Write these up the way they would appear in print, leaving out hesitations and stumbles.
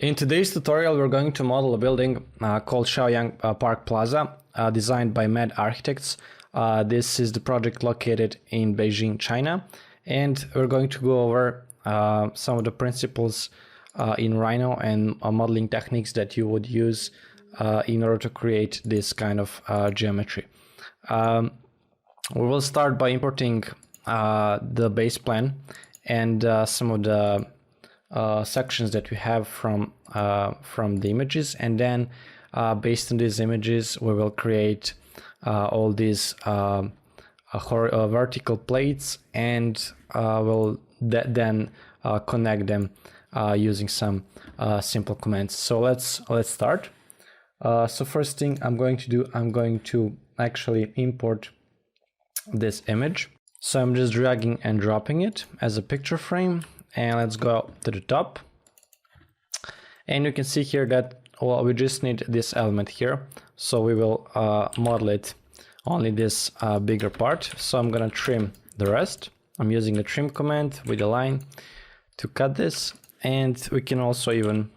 In today's tutorial, we're going to model a building called Chaoyang Park Plaza, designed by Med Architects. This is the project located in Beijing, China, and we're going to go over some of the principles in Rhino and modeling techniques that you would use in order to create this kind of geometry. We will start by importing the base plan and some of the sections that we have from the images, and then based on these images we will create all these vertical plates, and we'll then connect them using some simple commands. So let's start. So first thing I'm going to do, I'm going to actually import this image. So I'm just dragging and dropping it as a picture frame, and let's go to the top. And you can see here that, well, we just need this element here, so we will model it only this bigger part. So I'm gonna trim the rest. I'm using the trim command with a line to cut this, and we can also even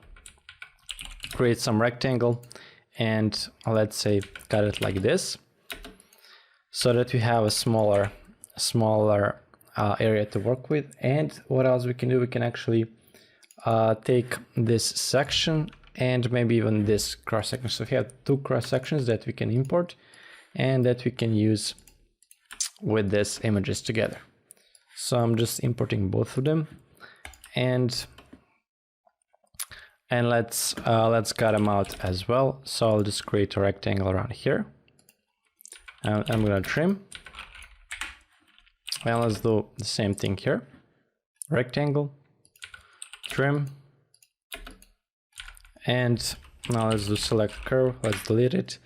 create some rectangle and let's say cut it like this, so that we have a smaller area to work with. And what else we can do, we can actually take this section and maybe even this cross section. So we have two cross sections that we can import and that we can use with these images together. So I'm just importing both of them, and let's cut them out as well. So I'll just create a rectangle around here, and I'm gonna trim. And let's do the same thing here. Rectangle, trim, and now let's do select curve. Let's delete it.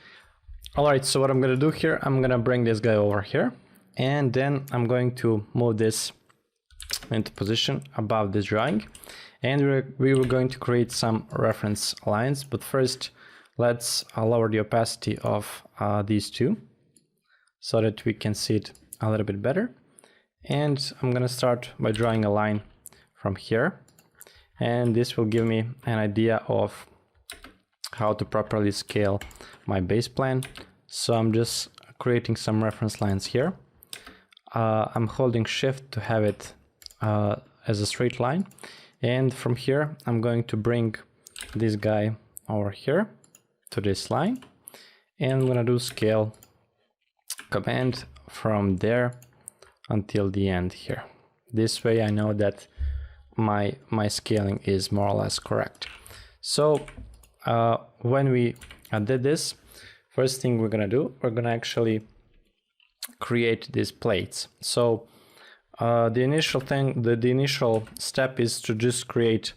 All right, so what I'm gonna do here, I'm gonna bring this guy over here, and then I'm going to move this into position above this drawing, and we were going to create some reference lines. But first, let's lower the opacity of these two so that we can see it a little bit better. And I'm gonna start by drawing a line from here, and this will give me an idea of how to properly scale my base plan. So I'm just creating some reference lines here. I'm holding shift to have it as a straight line, and from here I'm going to bring this guy over here to this line, and I'm gonna do scale command from there until the end here. This way I know that my scaling is more or less correct. So when we did this, first thing we're gonna do, we're gonna actually create these plates. So the initial step is to just create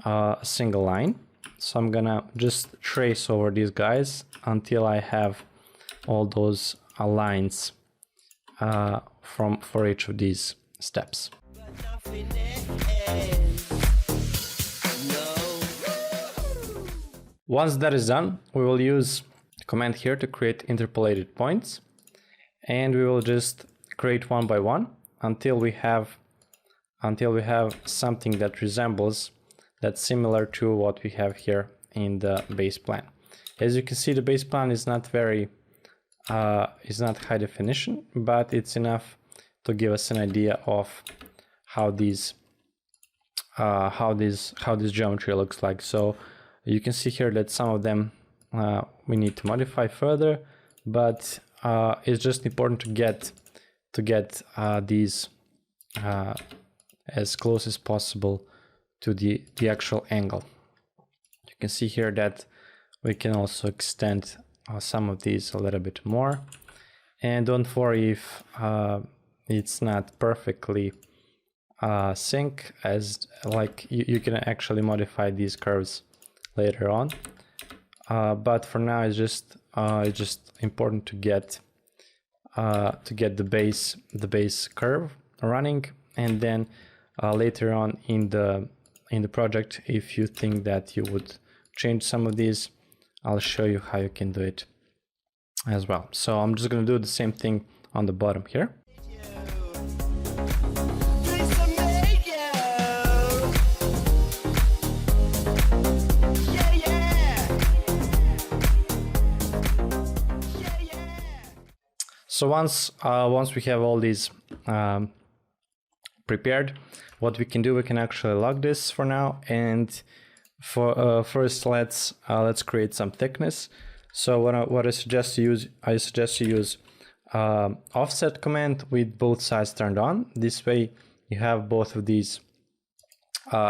a single line. So I'm gonna just trace over these guys until I have all those lines for each of these steps. Once that is done, we will use the command here to create interpolated points, and we will just create one by one until we have something that resembles, that's similar to what we have here in the base plan. As you can see, the base plan is not very is not high definition, but it's enough to give us an idea of how this geometry looks like. So you can see here that some of them we need to modify further, but it's just important to get these as close as possible to the actual angle. You can see here that we can also extend some of these a little bit more, and don't worry if it's not perfectly sync, as like you can actually modify these curves later on, but for now it's just important to get the base curve running, and then later on in the project, if you think that you would change some of these, I'll show you how you can do it as well. So I'm just going to do the same thing on the bottom here. So once we have all these prepared, what we can do, we can actually log this for now. And for first, let's create some thickness. So what I suggest you use offset command with both sides turned on. This way you have both of these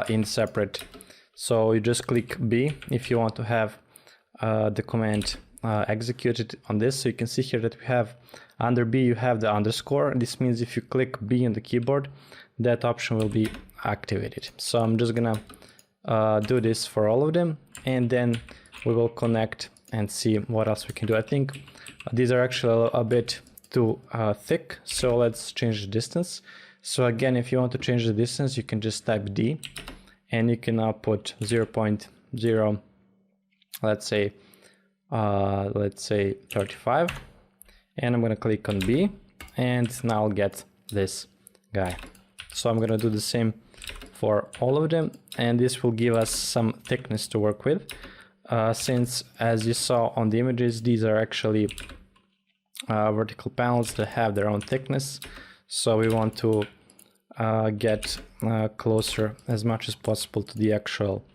in separate. So you just click B if you want to have the command executed on this. So you can see here that we have under B you have the underscore. This means if you click B on the keyboard, that option will be activated. So I'm just gonna do this for all of them, and then we will connect and see what else we can do. I think these are actually a bit too thick, so let's change the distance. So again, if you want to change the distance, you can just type D, and you can now put 0.0, let's say 35, and I'm gonna click on B, and now I'll get this guy. So I'm gonna do the same for all of them, and this will give us some thickness to work with, since as you saw on the images, these are actually vertical panels that have their own thickness. So we want to get closer as much as possible to the actual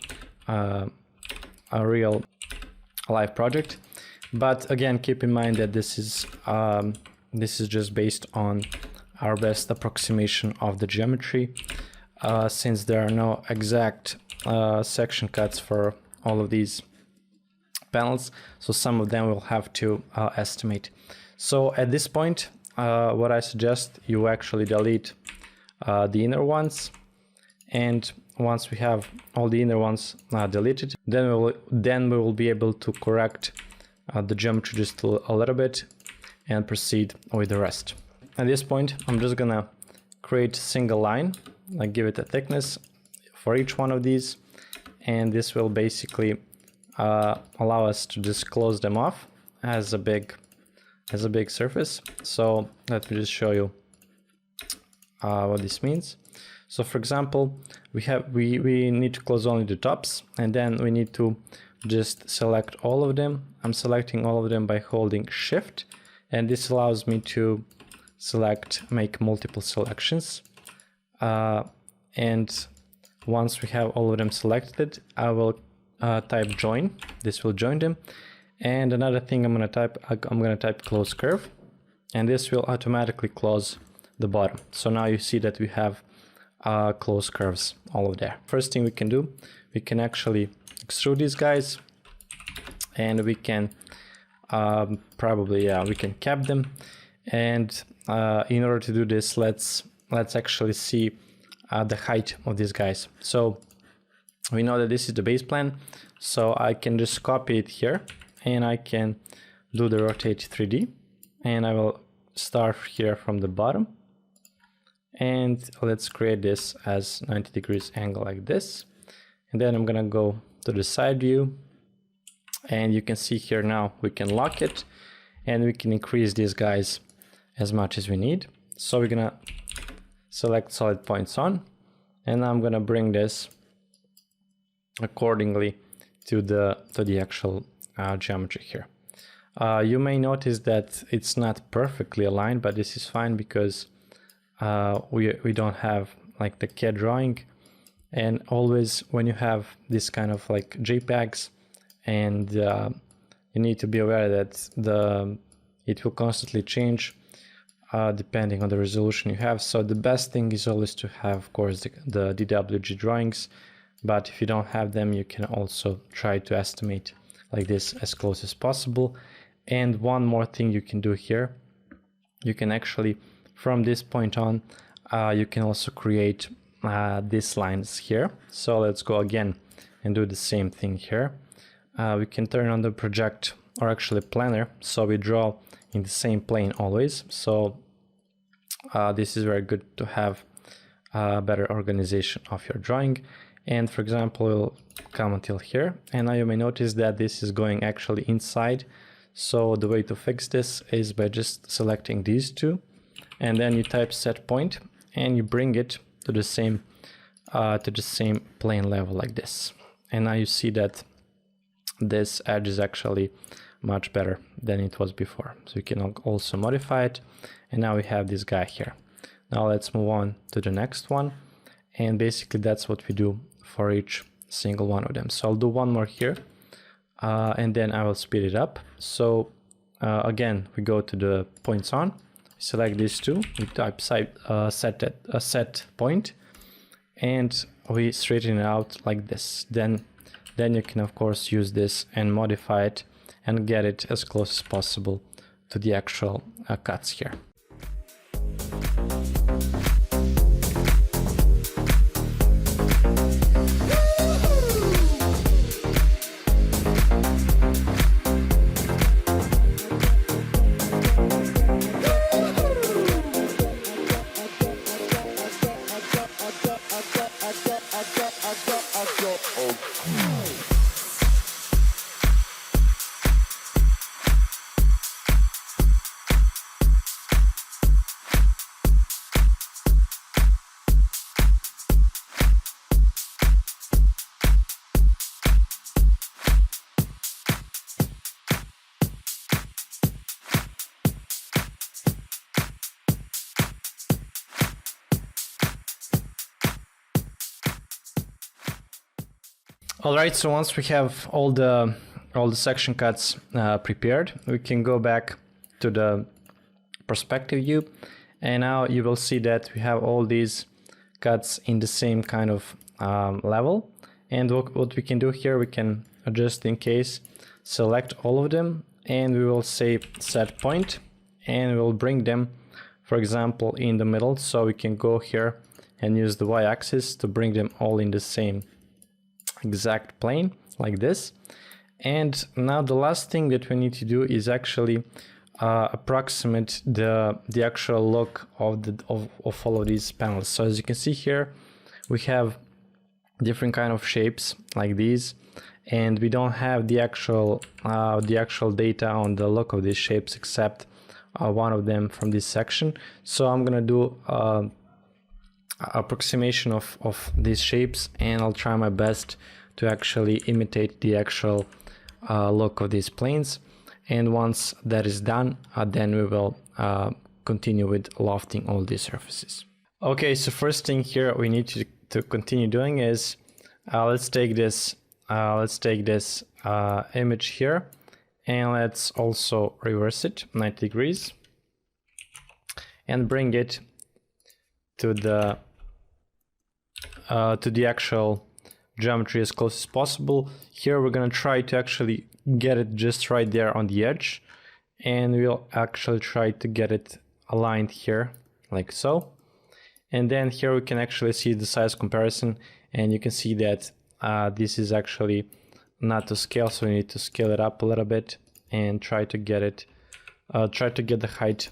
a real live project. But again, keep in mind that this is just based on our best approximation of the geometry, since there are no exact section cuts for all of these panels, so some of them we'll have to estimate. So at this point, what I suggest, you actually delete the inner ones, and once we have all the inner ones deleted, then we will be able to correct the geometry just a little bit and proceed with the rest. At this point, I'm just gonna create a single line, like give it a thickness for each one of these, and this will basically allow us to just close them off as a big surface. So let me just show you what this means. So for example, we need to close only the tops, and then we need to just select all of them. I'm selecting all of them by holding Shift, and this allows me to make multiple selections. And once we have all of them selected, I will type join. This will join them. And another thing I'm gonna type close curve, and this will automatically close the bottom. So now you see that we have close curves all of there. First thing we can do, we can actually extrude these guys, and we can we can cap them. And in order to do this, let's actually see the height of these guys. So we know that this is the base plan, so I can just copy it here, and I can do the rotate 3D, and I will start here from the bottom, and let's create this as 90 degrees angle like this. And then I'm gonna go to the side view, and you can see here now we can lock it, and we can increase these guys as much as we need. So we're gonna select solid points on, and I'm gonna bring this accordingly to the actual geometry here. You may notice that it's not perfectly aligned, but this is fine because we don't have like the CAD drawing. And always when you have this kind of like JPEGs, and you need to be aware that it will constantly change depending on the resolution you have. So the best thing is always to have, of course, the DWG drawings, but if you don't have them, you can also try to estimate like this as close as possible. And one more thing you can do here, you can actually, from this point on, you can also create these lines here. So let's go again and do the same thing here. We can turn on the project, or actually planner, so we draw in the same plane always. So this is very good to have better organization of your drawing. And for example, we'll come until here, and now you may notice that this is going actually inside. So the way to fix this is by just selecting these two, and then you type set point, and you bring it to the same plane level like this. And now you see that this edge is actually much better than it was before. So you can also modify it. And now we have this guy here. Now let's move on to the next one. And basically that's what we do for each single one of them. So I'll do one more here, and then I will speed it up. So again, we go to the points on, select these two, we type set point, and we straighten it out like this. Then you can of course use this and modify it and get it as close as possible to the actual cuts here. Alright, so once we have all the section cuts prepared, we can go back to the perspective view, and now you will see that we have all these cuts in the same kind of level. And what we can do here, we can adjust in case, select all of them, and we will say set point, and we'll bring them, for example, in the middle. So we can go here and use the y-axis to bring them all in the same exact plane like this. And now the last thing that we need to do is actually approximate the actual look of all of these panels. So as you can see here, we have different kind of shapes like these, and we don't have the actual data on the look of these shapes except one of them from this section. So I'm gonna do approximation of these shapes, and I'll try my best to actually imitate the actual look of these planes. And once that is done, then we will continue with lofting all these surfaces. Okay, so first thing here we need to continue doing is let's take this image here, and let's also reverse it 90 degrees and bring it to the actual geometry as close as possible. Here we're gonna try to actually get it just right there on the edge, and we'll actually try to get it aligned here like so. And then here we can actually see the size comparison, and you can see that this is actually not to scale, so we need to scale it up a little bit and try to get it the height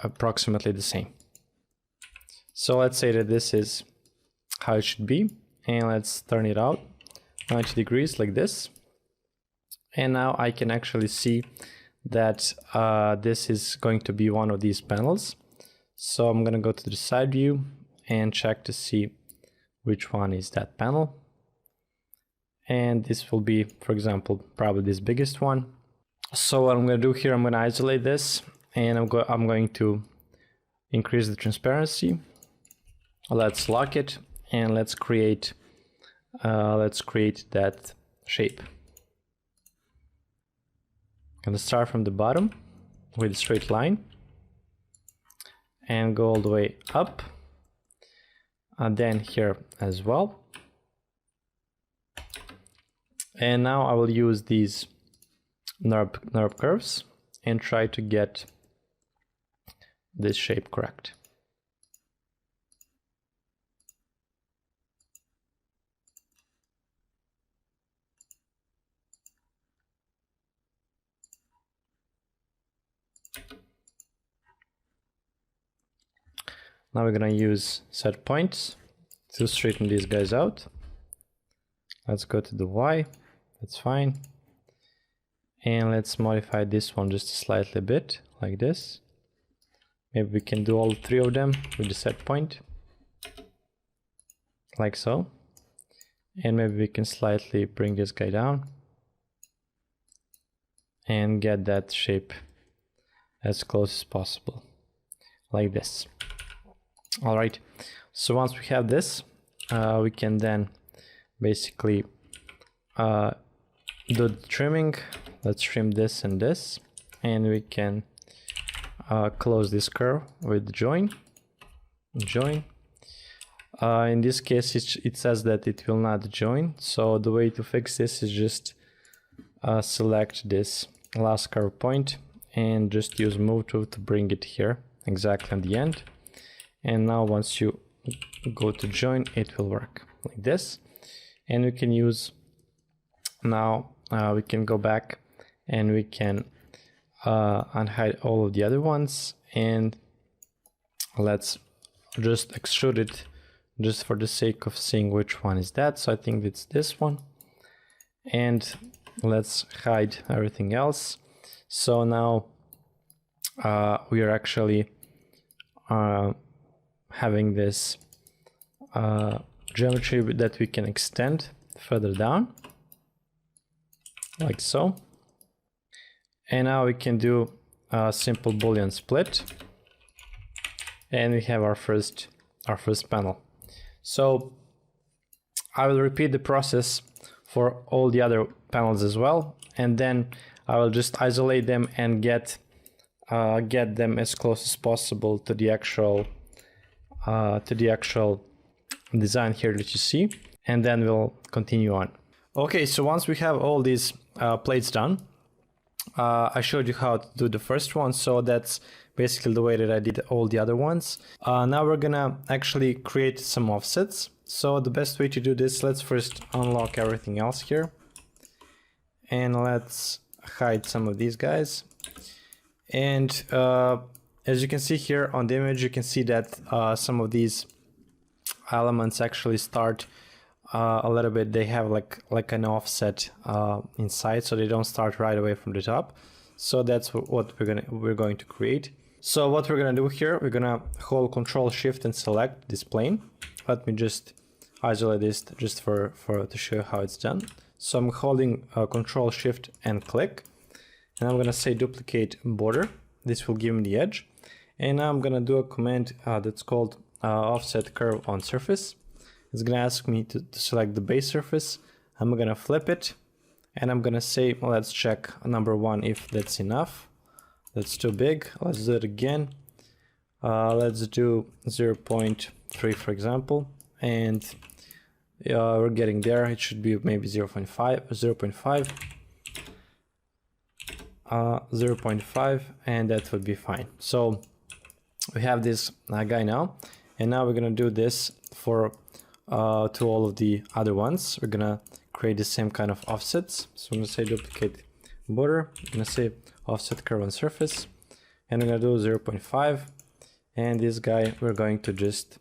approximately the same. So let's say that this is how it should be, and let's turn it out 90 degrees like this. And now I can actually see that this is going to be one of these panels. So I'm gonna go to the side view and check to see which one is that panel. And this will be, for example, probably this biggest one. So what I'm gonna do here, I'm gonna isolate this, and I'm going to increase the transparency. Let's lock it, and let's create that shape. I'm gonna start from the bottom with a straight line and go all the way up, and then here as well. And now I will use these NURB curves and try to get this shape correct. Now we're gonna use set points to straighten these guys out. Let's go to the Y, that's fine. And let's modify this one just slightly bit, like this. Maybe we can do all three of them with the set point, like so. And maybe we can slightly bring this guy down, and get that shape as close as possible, like this. All right, so once we have this, we can then basically do the trimming. Let's trim this and this, and we can close this curve with join. In this case, it says that it will not join, so the way to fix this is just select this last curve point and just use move tool to bring it here exactly at the end. And now once you go to join, it will work like this. And we can use now we can go back and we can unhide all of the other ones, and let's just extrude it just for the sake of seeing which one is that. So I think it's this one, and let's hide everything else. So now we are actually having this geometry that we can extend further down, like so. And now we can do a simple Boolean split, and we have our first panel. So I will repeat the process for all the other panels as well, and then I will just isolate them and get them as close as possible to the actual design here that you see, and then we'll continue on. Okay, so once we have all these plates done, I showed you how to do the first one, so that's basically the way that I did all the other ones. Now we're gonna actually create some offsets. So the best way to do this, let's first unlock everything else here, and let's hide some of these guys. And as you can see here on the image, you can see that some of these elements actually start a little bit, they have like an offset inside, so they don't start right away from the top. So that's what we're going to create. So what we're gonna do here, we're gonna hold Control Shift and select this plane. Let me just isolate this just to show how it's done. So I'm holding Control Shift and click, and I'm gonna say duplicate border. This will give me the edge, and now I'm gonna do a command that's called offset curve on surface. It's gonna ask me to select the base surface. I'm gonna flip it, and I'm gonna say, well, let's check number 1 if that's enough. That's too big. Let's do it again. Let's do 0.3 for example, and we're getting there. It should be maybe 0.5, and that would be fine. So we have this guy now, and now we're gonna do this for to all of the other ones. We're gonna create the same kind of offsets. So I'm gonna say duplicate border. I'm gonna say offset curve on surface, and I'm gonna do 0.5. And this guy we're going to just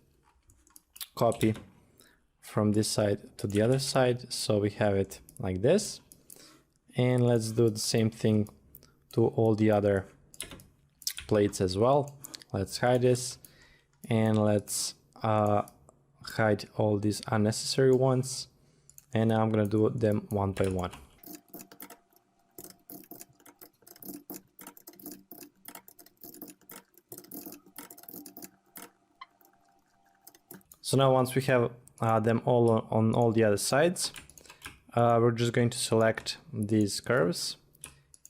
copy from this side to the other side, so we have it like this. And let's do the same thing to all the other plates as well. Let's hide this, and let's hide all these unnecessary ones, and now I'm gonna do them one by one. So now once we have them all on all the other sides, we're just going to select these curves,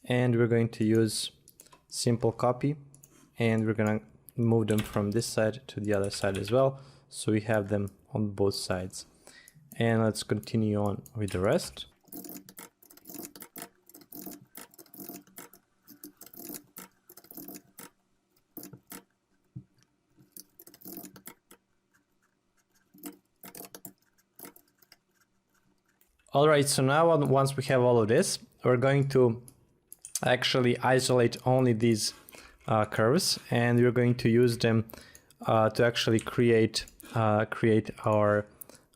and we're going to use simple copy, and we're gonna move them from this side to the other side as well, so we have them on both sides. And let's continue on with the rest. All right, so now once we have all of this, we're going to actually isolate only these curves, and we're going to use them to actually create our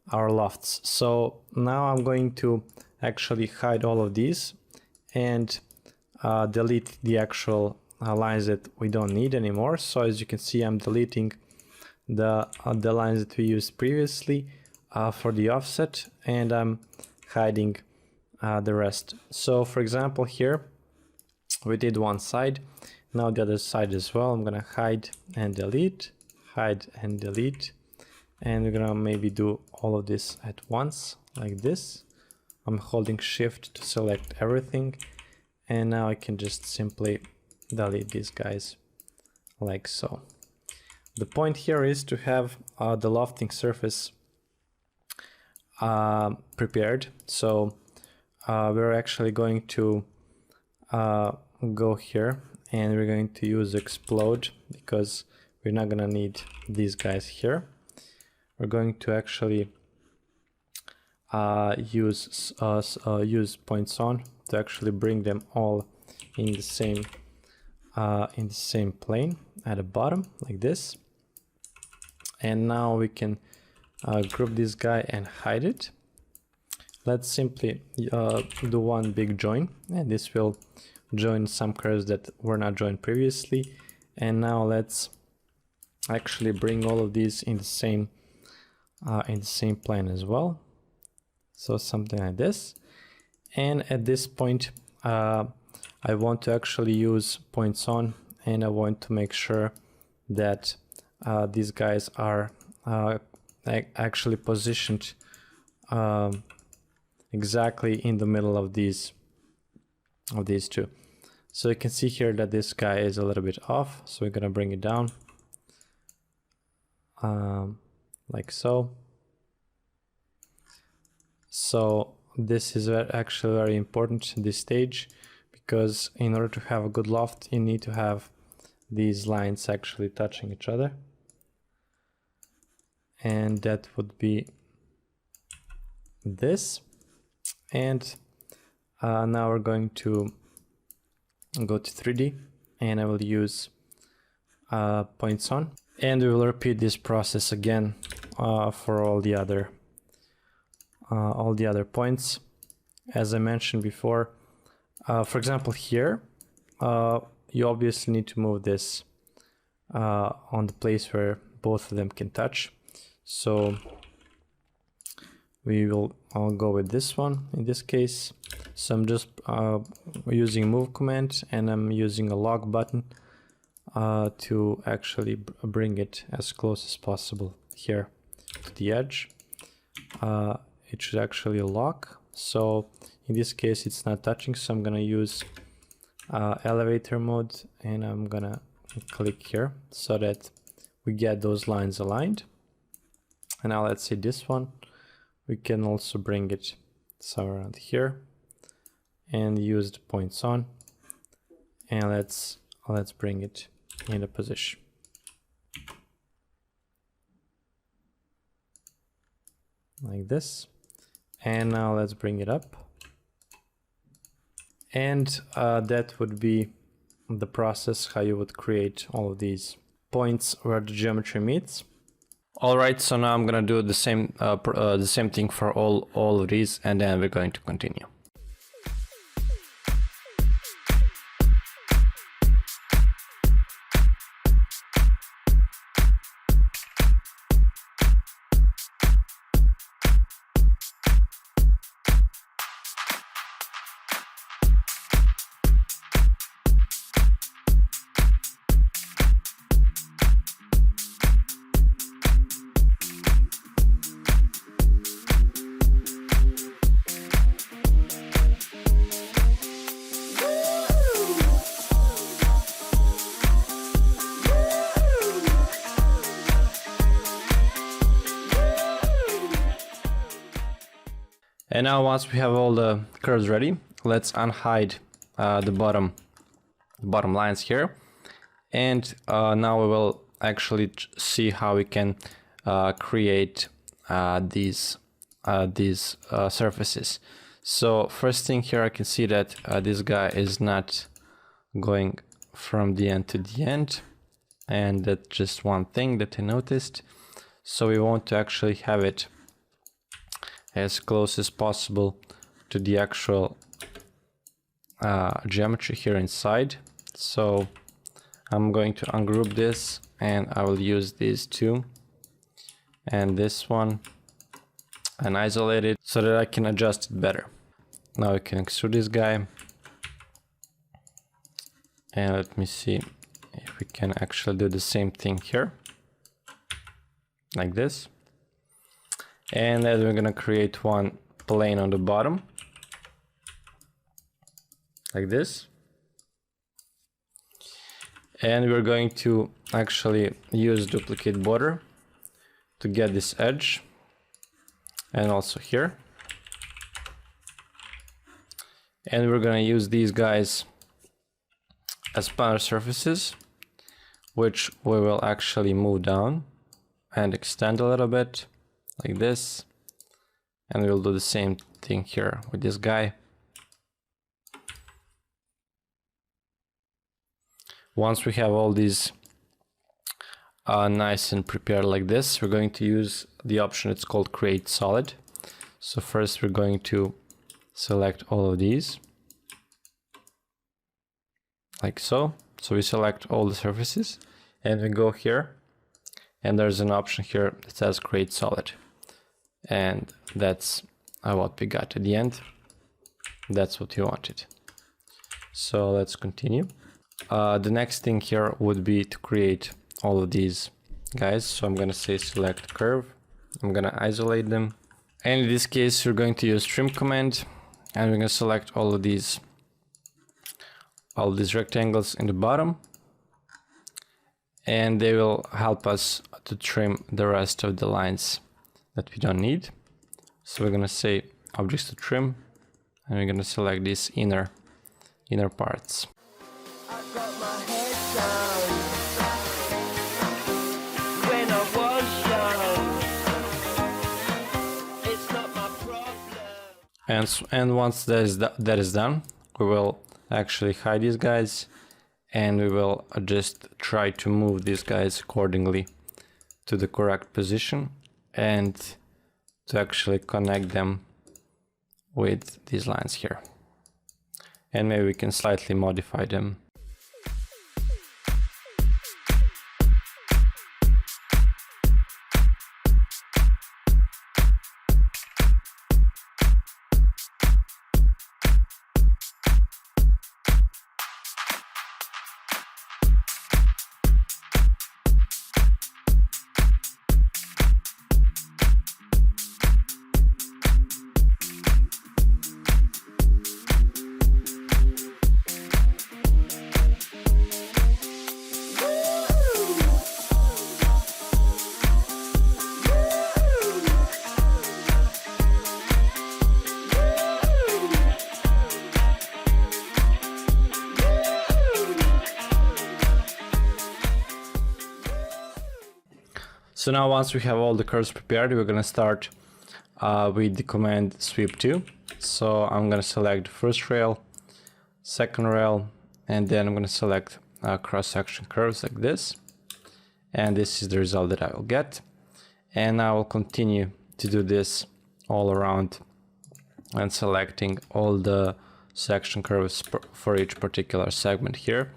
lofts. So now I'm going to actually hide all of these and delete the actual lines that we don't need anymore. So as you can see, I'm deleting the lines that we used previously for the offset, and I'm hiding the rest. So for example here, We did one side, now the other side as well. I'm gonna hide and delete, and we're gonna maybe do all of this at once, like this. I'm holding shift to select everything, and now I can just simply delete these guys, like so. The point here is to have the lofting surface prepared. So we're actually going to go here, and we're going to use explode because we're not gonna need these guys here. We're going to actually use points on to actually bring them all in the same plane at the bottom, like this. And now we can group this guy and hide it. Let's simply do one big join, and this will join some curves that were not joined previously. And now let's actually bring all of these in the same plane as well. So something like this. And at this point, I want to actually use points on, and I want to make sure that these guys are actually positioned exactly in the middle of these two. So you can see here that this guy is a little bit off, so we're gonna bring it down like so. So this is actually very important in this stage, because in order to have a good loft, you need to have these lines actually touching each other. And that would be this. And now we're going to go to 3D, and I will use points on, and we will repeat this process again for all the other points. As I mentioned before, for example here, you obviously need to move this on the place where both of them can touch. So we will go with this one in this case. So I'm just using move command, and I'm using a lock button to actually bring it as close as possible here to the edge. It should actually lock. So in this case it's not touching, so I'm gonna use elevator mode, and I'm gonna click here so that we get those lines aligned. And now let's see this one. We can also bring it somewhere around here and use the points on, and let's bring it in a position. Like this. And now let's bring it up. And that would be the process how you would create all of these points where the geometry meets. All right, so now I'm gonna do the same thing for all of these, and then we're going to continue. And now once we have all the curves ready, let's unhide the bottom lines here. And now we will actually see how we can create these surfaces. So first thing here, I can see that this guy is not going from the end to the end, and that's just one thing that I noticed. So we want to actually have it as close as possible to the actual geometry here inside. So I'm going to ungroup this, and I will use these two and this one and isolate it so that I can adjust it better. Now we can extrude this guy And let me see if we can actually do the same thing here, like this. And then we're gonna create one plane on the bottom, like this. And we're going to actually use duplicate border to get this edge, and also here. And we're gonna use these guys as planar surfaces, which we will actually move down and extend a little bit, like this. And we'll do the same thing here with this guy. Once we have all these nice and prepared like this, we're going to use the option, it's called create solid. So first we're going to select all of these, like so. So we select all the surfaces and we go here, and there's an option here that says create solid. And that's what we got at the end. That's what we wanted. So let's continue. The next thing here would be to create all of these guys. So I'm gonna say select curve. I'm gonna isolate them. And in this case, we're going to use trim command, and we're gonna select all of these rectangles in the bottom, and they will help us to trim the rest of the lines that we don't need. So we're gonna say objects to trim, and we're gonna select these inner parts. And once that is done, we will actually hide these guys, and we will just try to move these guys accordingly to the correct position, and to actually connect them with these lines here. And maybe we can slightly modify them. So now once we have all the curves prepared, we're gonna start with the command sweep to. So I'm gonna select the first rail, second rail, and then I'm gonna select cross-section curves like this. And this is the result that I will get. And I will continue to do this all around and selecting all the section curves for each particular segment here.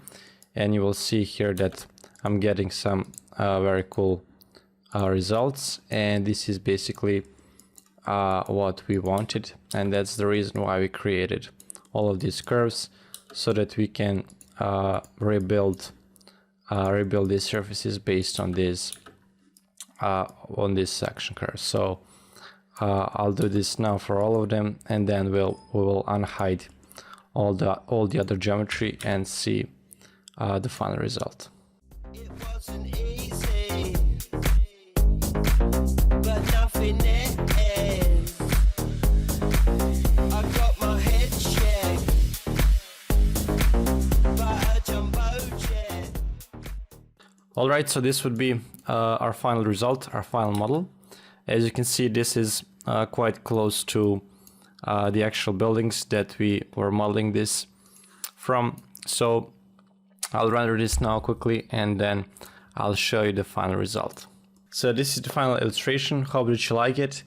And you will see here that I'm getting some very cool results, and this is basically what we wanted, and that's the reason why we created all of these curves, so that we can rebuild these surfaces based on this section curve. So I'll do this now for all of them, and then we will unhide all the other geometry and see the final result. It wasn't easy, but nothing is. I got my head checked by a jumbo jet. All right, so this would be our final result, our final model. As you can see, this is quite close to the actual buildings that we were modeling this from. So I'll render this now quickly, and then I'll show you the final result. So this is the final illustration. Hope that you like it.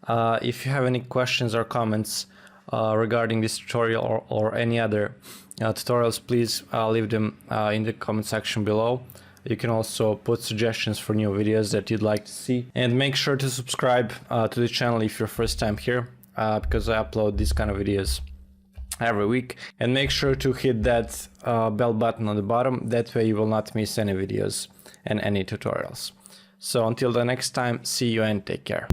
If you have any questions or comments regarding this tutorial or any other tutorials, please leave them in the comment section below. You can also put suggestions for new videos that you'd like to see. And make sure to subscribe to the channel if you're first time here, because I upload these kind of videos every week, and make sure to hit that bell button on the bottom. That way you will not miss any videos and any tutorials. So until the next time, see you and take care.